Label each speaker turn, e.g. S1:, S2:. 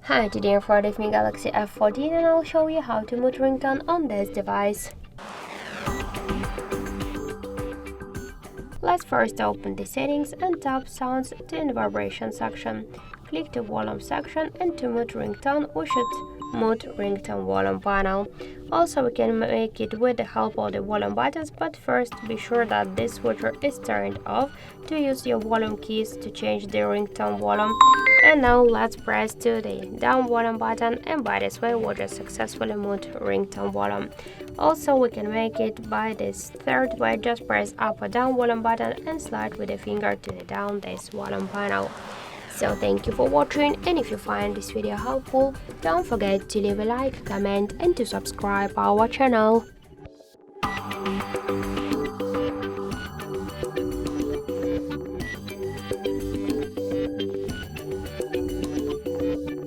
S1: Hi, today I'm with me Galaxy F14 and I'll show you how to mute ringtone on this device. Let's first open the settings and tap sounds in the vibration section. Click the volume section and to mute ringtone we should mute ringtone volume panel. Also we can make it with the help of the volume buttons, but first be sure that this switcher is turned off to use your volume keys to change the ringtone volume. And now let's press to the down volume button, and by this way we'll just successfully mute ringtone volume. Also we can make it by this third way, just press up or down volume button and slide with the finger to the down this volume panel. So thank you for watching, and if you find this video helpful, don't forget to leave a like, comment and to subscribe our channel.